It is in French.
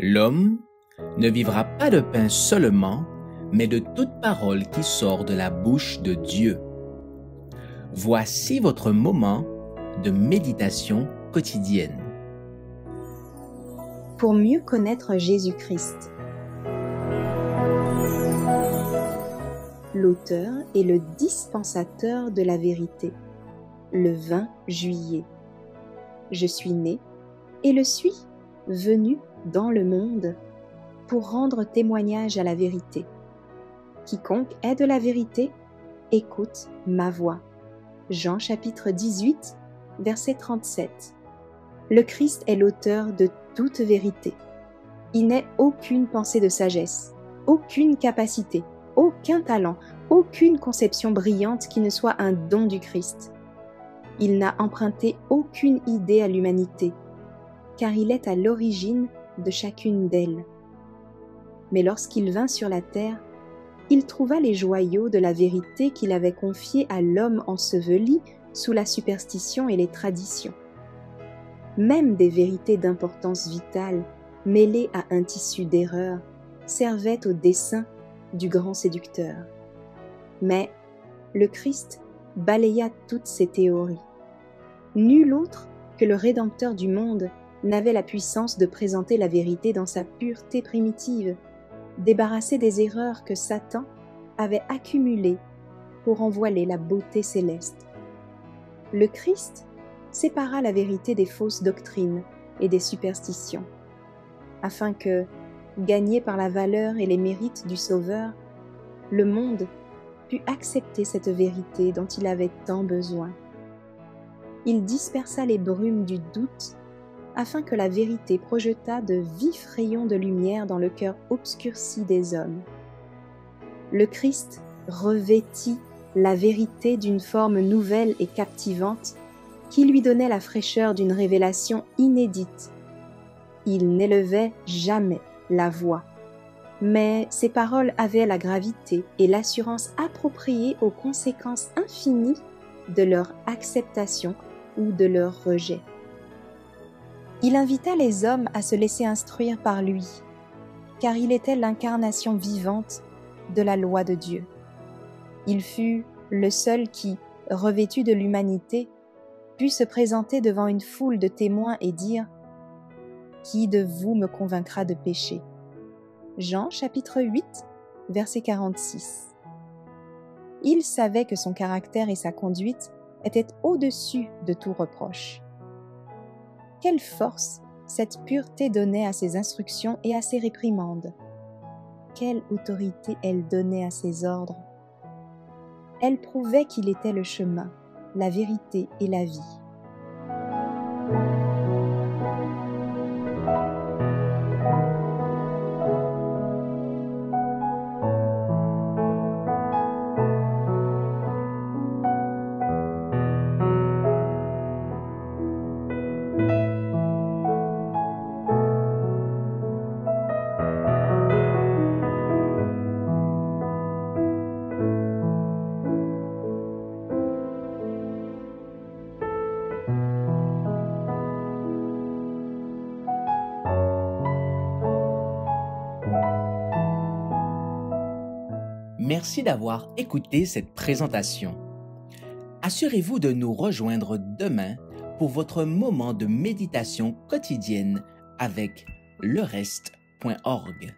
L'homme ne vivra pas de pain seulement, mais de toute parole qui sort de la bouche de Dieu. Voici votre moment de méditation quotidienne. Pour mieux connaître Jésus-Christ. L'auteur est le dispensateur de la vérité. Le 20 juillet. Je suis né et le suis venu dans le monde pour rendre témoignage à la vérité. Quiconque est de la vérité, écoute ma voix. Jean chapitre 18, verset 37. Le Christ est l'auteur de toute vérité. Il n'est aucune pensée de sagesse, aucune capacité, aucun talent, aucune conception brillante qui ne soit un don du Christ. Il n'a emprunté aucune idée à l'humanité, car il est à l'origine de chacune d'elles. Mais lorsqu'il vint sur la terre, il trouva les joyaux de la vérité qu'il avait confiés à l'homme enseveli sous la superstition et les traditions. Même des vérités d'importance vitale, mêlées à un tissu d'erreur, servaient au dessein du grand séducteur. Mais le Christ balaya toutes ces théories. Nul autre que le Rédempteur du monde n'avait la puissance de présenter la vérité dans sa pureté primitive, débarrassé des erreurs que Satan avait accumulées pour en voiler la beauté céleste. Le Christ sépara la vérité des fausses doctrines et des superstitions, afin que, gagné par la valeur et les mérites du Sauveur, le monde pût accepter cette vérité dont il avait tant besoin. Il dispersa les brumes du doute afin que la vérité projetât de vifs rayons de lumière dans le cœur obscurci des hommes. Le Christ revêtit la vérité d'une forme nouvelle et captivante qui lui donnait la fraîcheur d'une révélation inédite. Il n'élevait jamais la voix, mais ses paroles avaient la gravité et l'assurance appropriées aux conséquences infinies de leur acceptation ou de leur rejet. Il invita les hommes à se laisser instruire par lui, car il était l'incarnation vivante de la loi de Dieu. Il fut le seul qui, revêtu de l'humanité, put se présenter devant une foule de témoins et dire « Qui de vous me convaincra de péché ?» Jean chapitre 8, verset 46. Il savait que son caractère et sa conduite étaient au-dessus de tout reproche. Quelle force cette pureté donnait à ses instructions et à ses réprimandes! Quelle autorité elle donnait à ses ordres! Elle prouvait qu'il était le chemin, la vérité et la vie. Merci d'avoir écouté cette présentation. Assurez-vous de nous rejoindre demain pour votre moment de méditation quotidienne avec lereste.org.